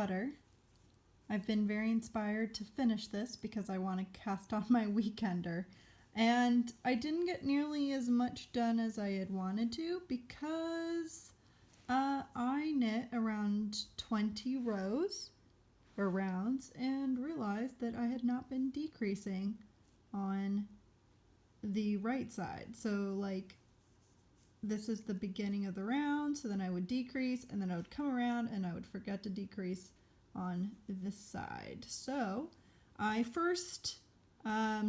sweater. I've been very inspired to finish this because I want to cast on my weekender. And I didn't get nearly as much done as I had wanted to because I knit around 20 rows or rounds and realized that I had not been decreasing on the right side. So like this is the beginning of the round, so then I would decrease and then I would come around and I would forget to decrease on this side. So I first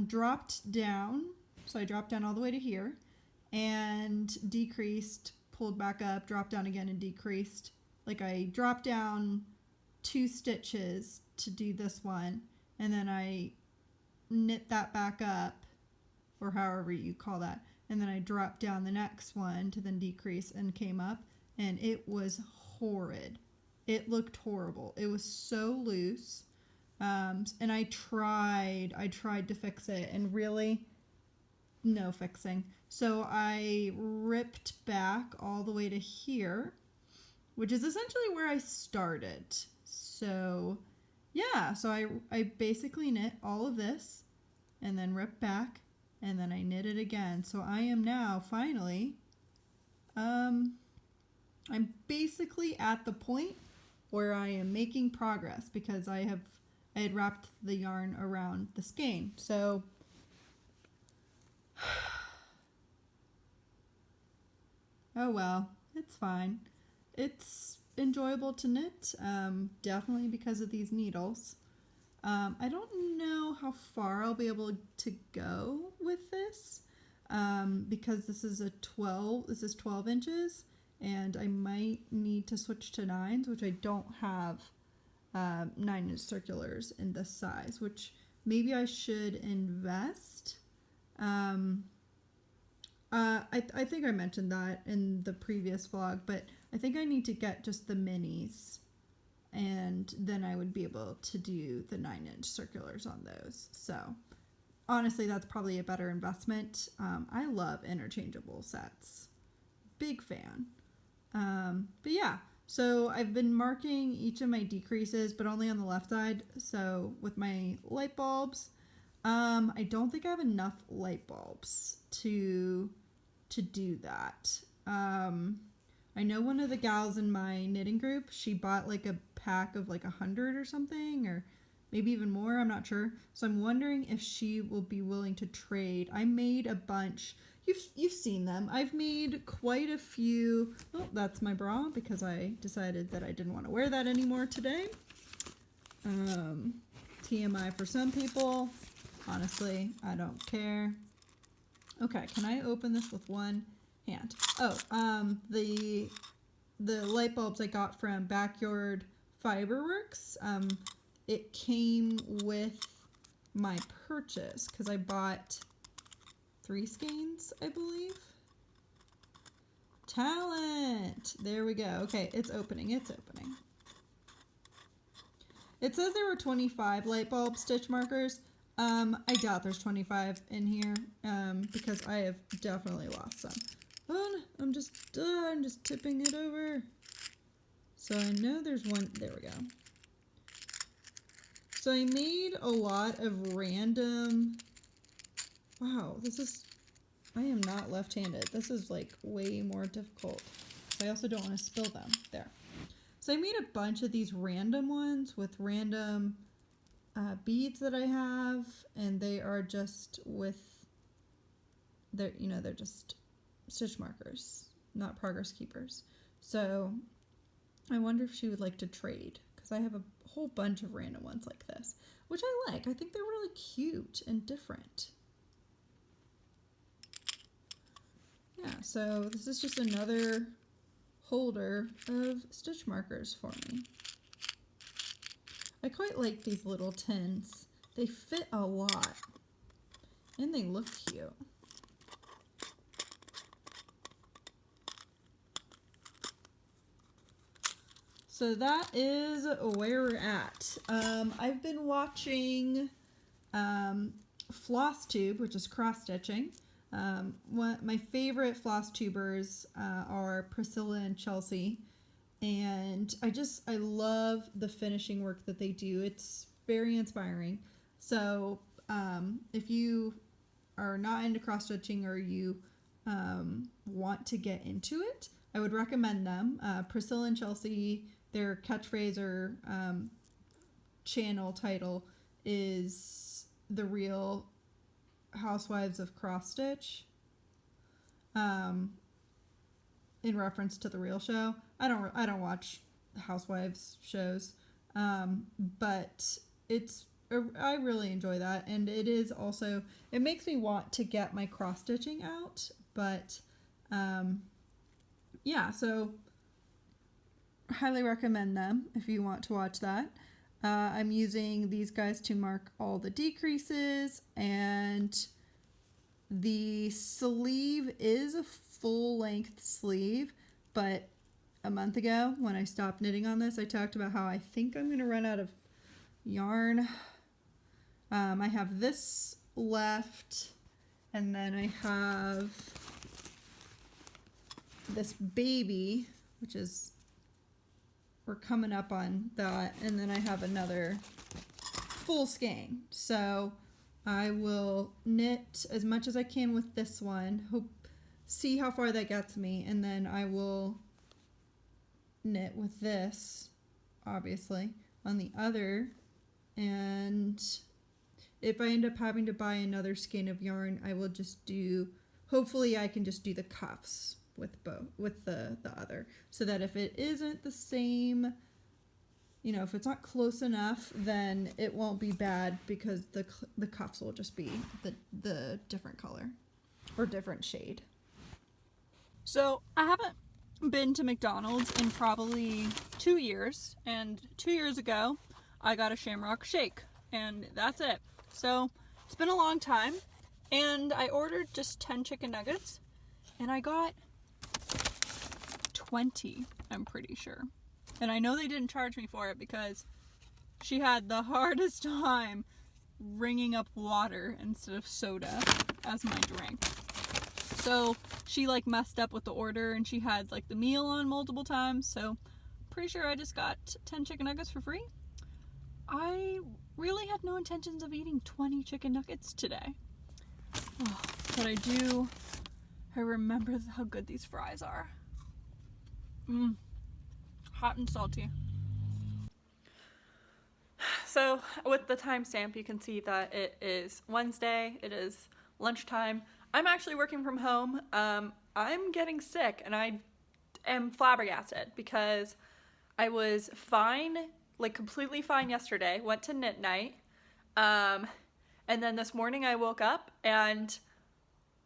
dropped down, so I dropped down all the way to here and decreased, pulled back up, dropped down again and decreased. Like I dropped down 2 stitches to do this one and then I knit that back up, or however you call that, and then I dropped down the next one to then decrease and came up, and it was horrid. It looked horrible. It was so loose. And I tried to fix it, and really, no fixing. So I ripped back all the way to here, which is essentially where I started. So yeah, so I basically knit all of this and then ripped back and then I knit it again. So I am now finally, I'm basically at the point where I am making progress because I had wrapped the yarn around the skein. So oh well, it's fine. It's enjoyable to knit, definitely because of these needles. I don't know how far I'll be able to go with this because this is 12 inches, and I might need to switch to 9s, which I don't have 9-inch circulars in this size, which maybe I should invest. I think I mentioned that in the previous vlog, but I think I need to get just the minis, and then I would be able to do the 9-inch circulars on those. So honestly, that's probably a better investment. I love interchangeable sets. Big fan. But yeah, so I've been marking each of my decreases, but only on the left side. So with my light bulbs, I don't think I have enough light bulbs to do that. I know one of the gals in my knitting group, she bought like a pack of like 100 or something, or maybe even more, I'm not sure. So I'm wondering if she will be willing to trade. I made a bunch. You've seen them. I've made quite a few. Oh, that's my bra because I decided that I didn't want to wear that anymore today. TMI for some people. Honestly, I don't care. Okay, can I open this with one hand? Oh, the light bulbs I got from Backyard Fiberworks. It came with my purchase because I bought 3 skeins, I believe. Talent! There we go. Okay, it's opening. It's opening. It says there were 25 light bulb stitch markers. I doubt there's 25 in here because I have definitely lost some. Oh, no, I'm just tipping it over. So I know there's one. There we go. So I made a lot of random. Wow, I am not left-handed. This is like way more difficult. I also don't want to spill them. There. So I made a bunch of these random ones with random beads that I have, and they are just they're just stitch markers, not progress keepers. So I wonder if she would like to trade, because I have a whole bunch of random ones like this, which I like. I think they're really cute and different. Yeah, so this is just another holder of stitch markers for me. I quite like these little tins. They fit a lot, and they look cute. So that is where we're at. I've been watching Vlogtober, which is cross-stitching. My favorite floss tubers are Priscilla and Chelsea, And I love the finishing work that they do. It's very inspiring. So if you are not into cross stitching or you want to get into it, I would recommend them. Priscilla and Chelsea, their catchphrase or channel title is The Real Housewives of Cross Stitch, in reference to The Real Show. I don't watch housewives shows, but I really enjoy that, and it makes me want to get my cross stitching out. But yeah, so highly recommend them if you want to watch that. I'm using these guys to mark all the decreases, and the sleeve is a full-length sleeve, but a month ago when I stopped knitting on this, I talked about how I think I'm going to run out of yarn. I have this left, and then I have this baby, which is, we're coming up on that, and then I have another full skein. So I will knit as much as I can with this one, see how far that gets me, and then I will knit with this, obviously, on the other. And if I end up having to buy another skein of yarn, I will just hopefully I can just do the cuffs with the other, so that if it isn't the same, if it's not close enough, then it won't be bad, because the cuffs will just be the different color or different shade. So I haven't been to McDonald's in probably 2 years, and 2 years ago I got a Shamrock Shake, and that's it. So it's been a long time, and I ordered just 10 chicken nuggets, and I got 20, I'm pretty sure. And I know they didn't charge me for it, because she had the hardest time ringing up water instead of soda as my drink. So she messed up with the order, and she had the meal on multiple times. So pretty sure I just got 10 chicken nuggets for free. I really had no intentions of eating 20 chicken nuggets today. Oh, but I remember how good these fries are. Hot and salty. So with the timestamp, you can see that it is Wednesday. It is lunchtime. I'm actually working from home. I'm getting sick, and I am flabbergasted, because I was fine, completely fine yesterday. Went to knit night. And then this morning I woke up and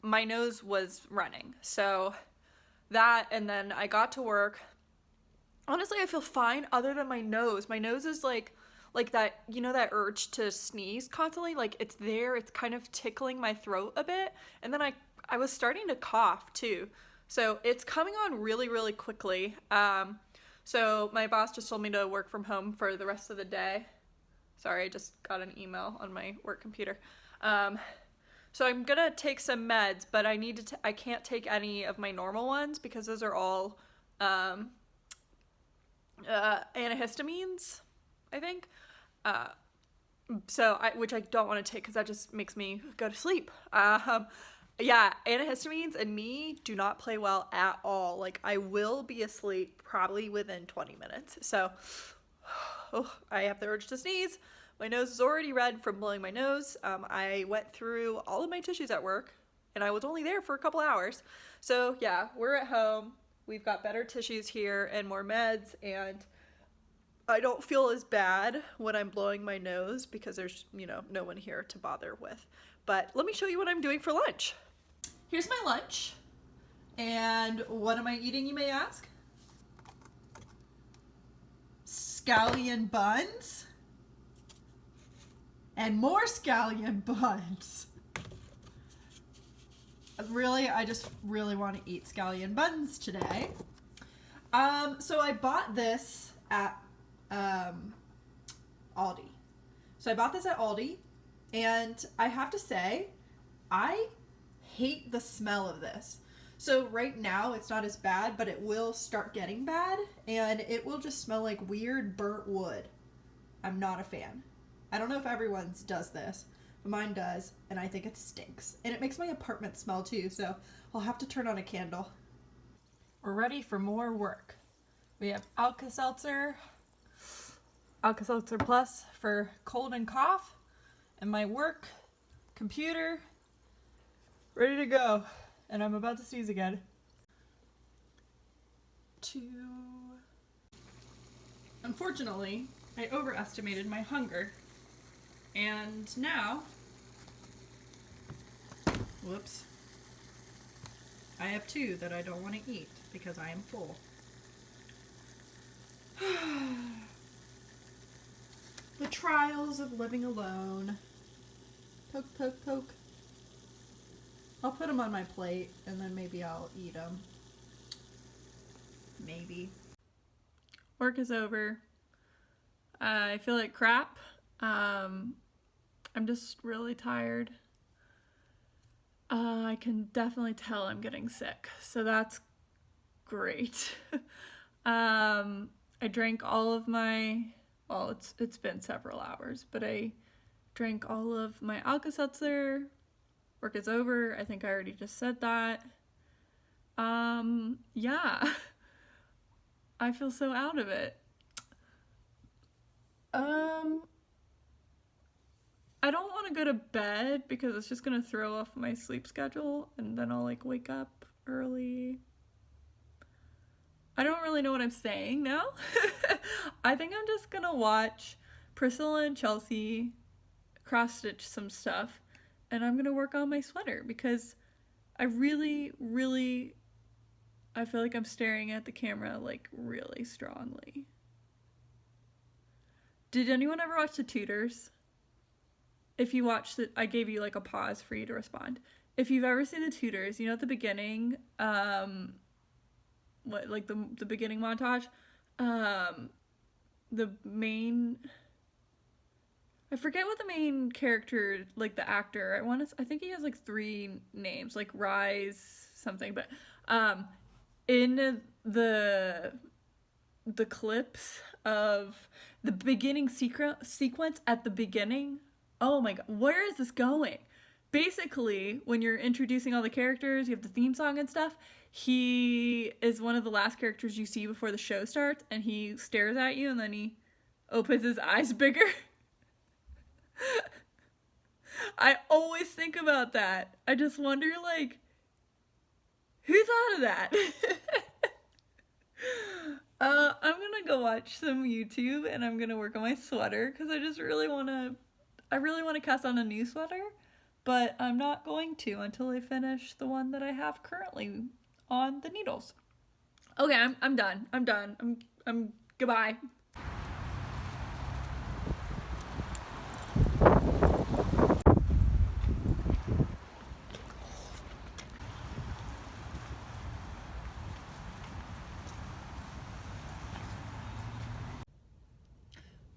my nose was running. So that, and then I got to work. Honestly, I feel fine other than my nose. My nose is like that, that urge to sneeze constantly. It's there. It's kind of tickling my throat a bit. And then I was starting to cough too. So it's coming on really, really quickly. So my boss just told me to work from home for the rest of the day. Sorry, I just got an email on my work computer. So I'm gonna take some meds, but I can't take any of my normal ones, because those are all antihistamines, I think. Which I don't want to take, because that just makes me go to sleep. Yeah, antihistamines and me do not play well at all. I will be asleep probably within 20 minutes. So, I have the urge to sneeze. My nose is already red from blowing my nose. I went through all of my tissues at work, and I was only there for a couple hours. So yeah, we're at home. We've got better tissues here and more meds, and I don't feel as bad when I'm blowing my nose, because there's, no one here to bother with. But let me show you what I'm doing for lunch. Here's my lunch. And what am I eating, you may ask? Scallion buns. And more scallion buns. Really, I just really want to eat scallion buns today. So I bought this at Aldi. And I have to say, I hate the smell of this. So right now it's not as bad, but it will start getting bad, and it will just smell like weird burnt wood. I'm not a fan. I don't know if everyone's does this, but mine does, and I think it stinks. And it makes my apartment smell too, so I'll have to turn on a candle. We're ready for more work. We have Alka-Seltzer Plus for cold and cough, and my work computer ready to go. And I'm about to sneeze again. Unfortunately, I overestimated my hunger. And now, whoops, I have 2 that I don't want to eat because I am full. The trials of living alone. Poke, poke, poke. I'll put them on my plate and then maybe I'll eat them. Maybe. Work is over. I feel like crap. I'm just really tired. I can definitely tell I'm getting sick, so that's great. I drank all of my, well, it's been several hours, but I drank all of my Alka-Seltzer. Work is over. I think I already just said that. Yeah. I feel so out of it. I don't want to go to bed because it's just gonna throw off my sleep schedule and then I'll like wake up early. I don't really know what I'm saying now. I think I'm just gonna watch Priscilla and Chelsea cross-stitch some stuff, and I'm gonna work on my sweater because I really feel like I'm staring at the camera like really strongly. Did anyone ever watch The Tudors? If you watched it, I gave you like a pause for you to respond. If you've ever seen The Tudors, you know at the beginning, the beginning montage, the main, I forget what the main character, like the actor, I think he has like 3 names, like Rise something, but in the clips of the beginning sequence at the beginning, oh my god, where is this going? Basically, when you're introducing all the characters, you have the theme song and stuff, he is one of the last characters you see before the show starts, and he stares at you and then he opens his eyes bigger. I always think about that. I just wonder, like, who thought of that? I'm gonna go watch some YouTube and I'm gonna work on my sweater because I just really wanna cast on a new sweater, but I'm not going to until I finish the one that I have currently on the needles. Okay, I'm done. I'm goodbye.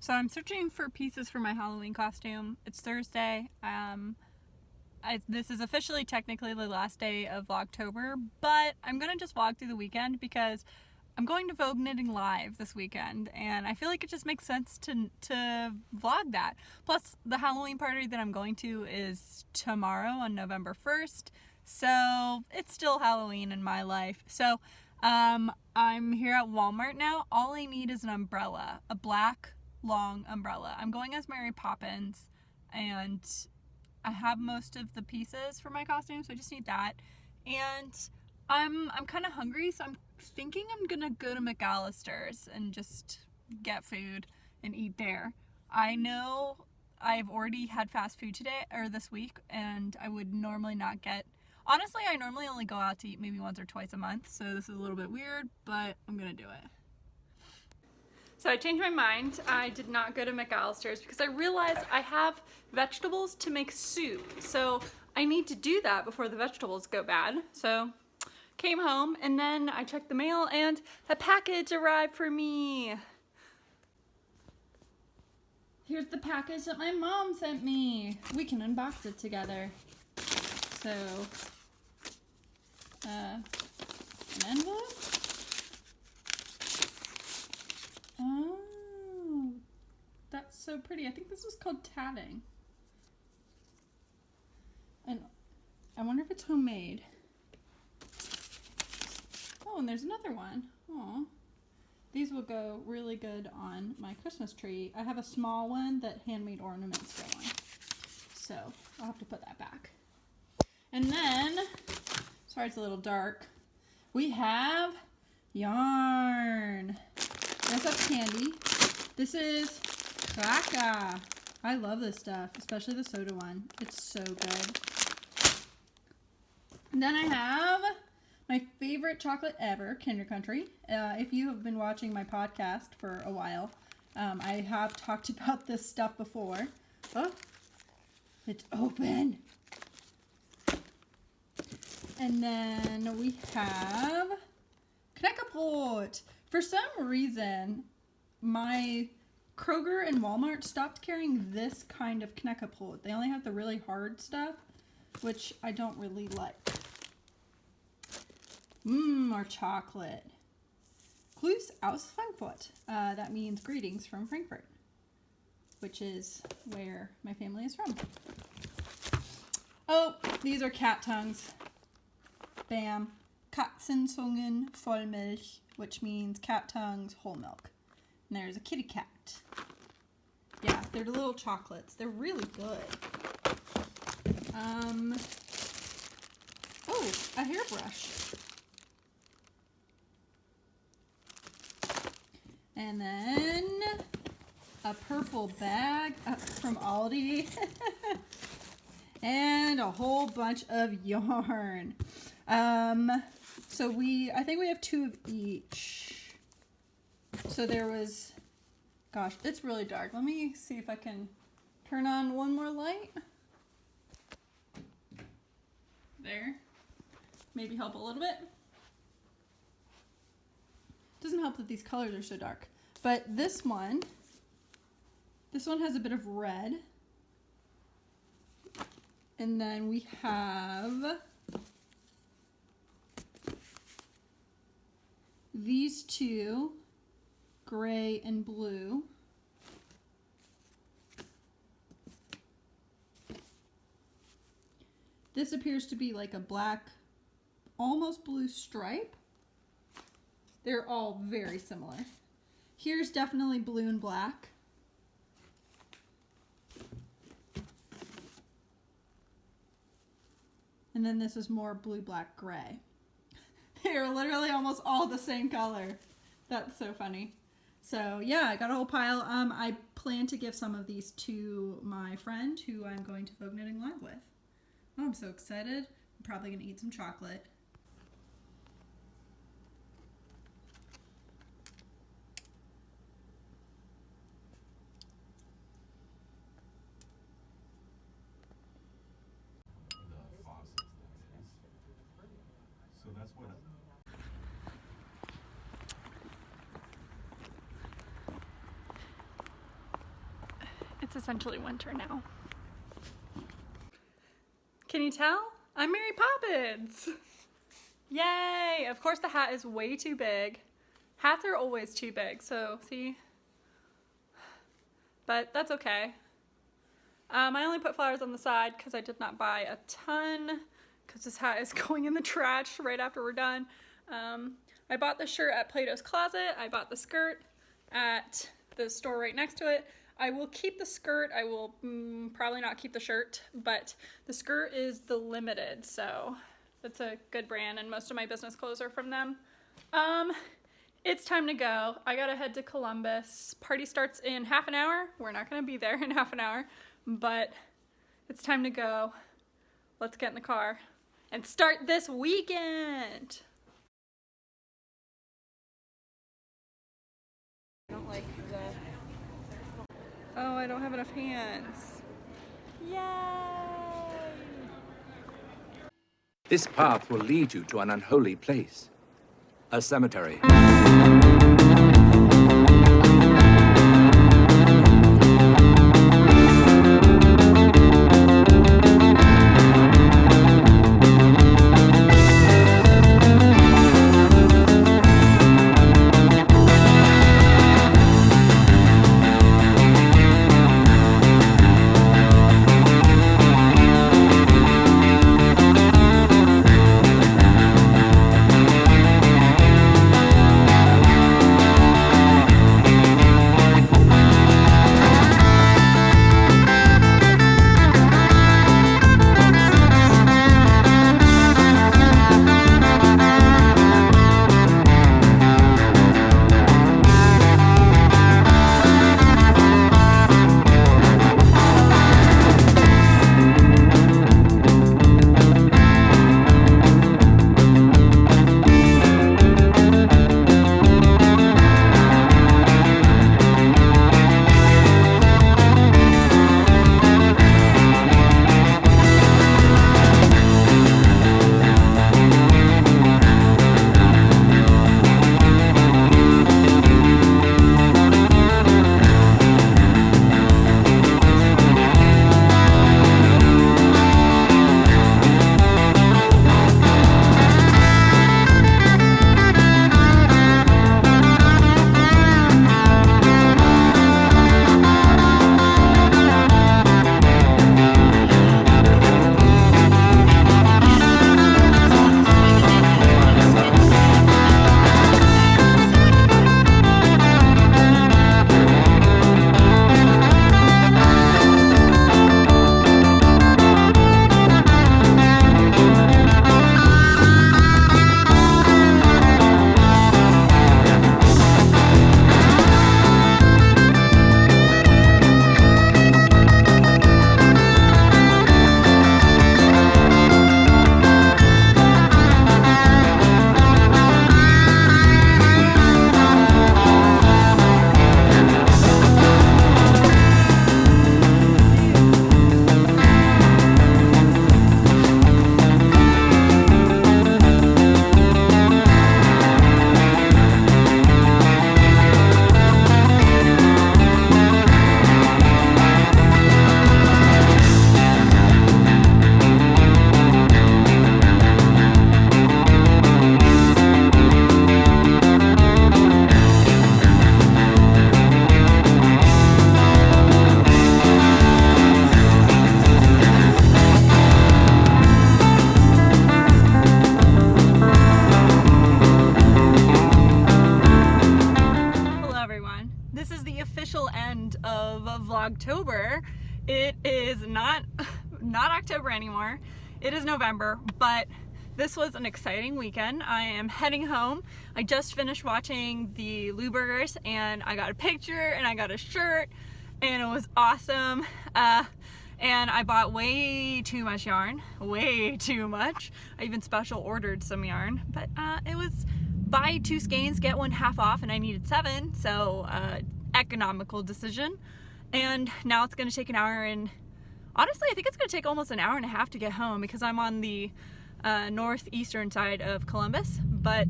So I'm searching for pieces for my Halloween costume. It's Thursday. This is officially technically the last day of Vlogtober, but I'm gonna just vlog through the weekend because I'm going to Vogue Knitting live this weekend, and I feel like it just makes sense to vlog that. Plus, the Halloween party that I'm going to is tomorrow on November 1st, so it's still Halloween in my life. So I'm here at Walmart now. All I need is an umbrella, a black long umbrella. I'm going as Mary Poppins, and I have most of the pieces for my costume, so I just need that. And I'm kind of hungry, so I'm thinking I'm gonna go to McAllister's and just get food and eat there. I know I've already had fast food today or this week, and I would normally not get. Honestly, I normally only go out to eat maybe once or twice a month, so this is a little bit weird, but I'm gonna do it. So I changed my mind. I did not go to McAllister's because I realized I have vegetables to make soup. So I need to do that before the vegetables go bad. So came home and then I checked the mail and a package arrived for me. Here's the package that my mom sent me. We can unbox it together. So so pretty. I think this was called tatting. And I wonder if it's homemade. Oh, and there's another one. Aw. These will go really good on my Christmas tree. I have a small one that handmade ornaments go on. So I'll have to put that back. And then, sorry it's a little dark, we have yarn. There's up candy. This is Kraka. I love this stuff, especially the soda one. It's so good. And then I have my favorite chocolate ever, Kinder Country. If you have been watching my podcast for a while, I have talked about this stuff before. Oh, it's open. And then we have Knäckebrot. For some reason, my Kroger and Walmart stopped carrying this kind of Knäckebrot. They only have the really hard stuff, which I don't really like. More chocolate. Grüß aus Frankfurt. That means greetings from Frankfurt, which is where my family is from. Oh, these are cat tongues. Bam. Katzenzungen Vollmilch, which means cat tongues whole milk. And there's a kitty cat. Yeah, they're the little chocolates. They're really good. Oh, a hairbrush. And then a purple bag from Aldi. And a whole bunch of yarn. So I think we have 2 of each. So there was, gosh, it's really dark. Let me see if I can turn on one more light. There. Maybe help a little bit. Doesn't help that these colors are so dark. But this one has a bit of red. And then we have these 2, gray and blue. This appears to be like a black, almost blue stripe. They're all very similar. Here's definitely blue and black. And then this is more blue, black, gray. They are literally almost all the same color. That's so funny. So yeah, I got a whole pile. I plan to give some of these to my friend who I'm going to Vogue Knitting Live with. Oh, I'm so excited. I'm probably gonna eat some chocolate. It's essentially winter now. Can you tell? I'm Mary Poppins! Yay! Of course the hat is way too big. Hats are always too big, so see? But that's okay. I only put flowers on the side because I did not buy a ton because this hat is going in the trash right after we're done. I bought the shirt at Plato's Closet. I bought the skirt at the store right next to it. I will keep the skirt. I will probably not keep the shirt, but the skirt is the Limited, so that's a good brand, and most of my business clothes are from them. It's time to go. I gotta head to Columbus. Party starts in half an hour. We're not gonna be there in half an hour, but it's time to go. Let's get in the car and start this weekend. I don't like that. Oh, I don't have enough hands. Yay! This path will lead you to an unholy place. A cemetery. Vlogtober. It is not October anymore. It is November, but this was an exciting weekend. I am heading home. I just finished watching the Lou Burgers and I got a picture and I got a shirt and it was awesome. And I bought way too much yarn, way too much. I even special ordered some yarn, but it was buy 2 skeins, get one half off, and I needed 7, so economical decision. And now it's gonna take an hour, and honestly, I think it's gonna take almost an hour and a half to get home because I'm on the northeastern side of Columbus, but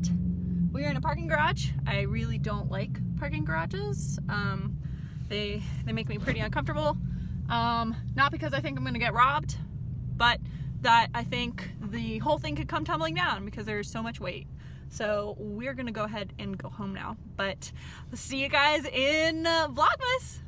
we are in a parking garage. I really don't like parking garages. They make me pretty uncomfortable. Not because I think I'm gonna get robbed, but that I think the whole thing could come tumbling down because there's so much weight. So we're gonna go ahead and go home now, but see you guys in Vlogmas.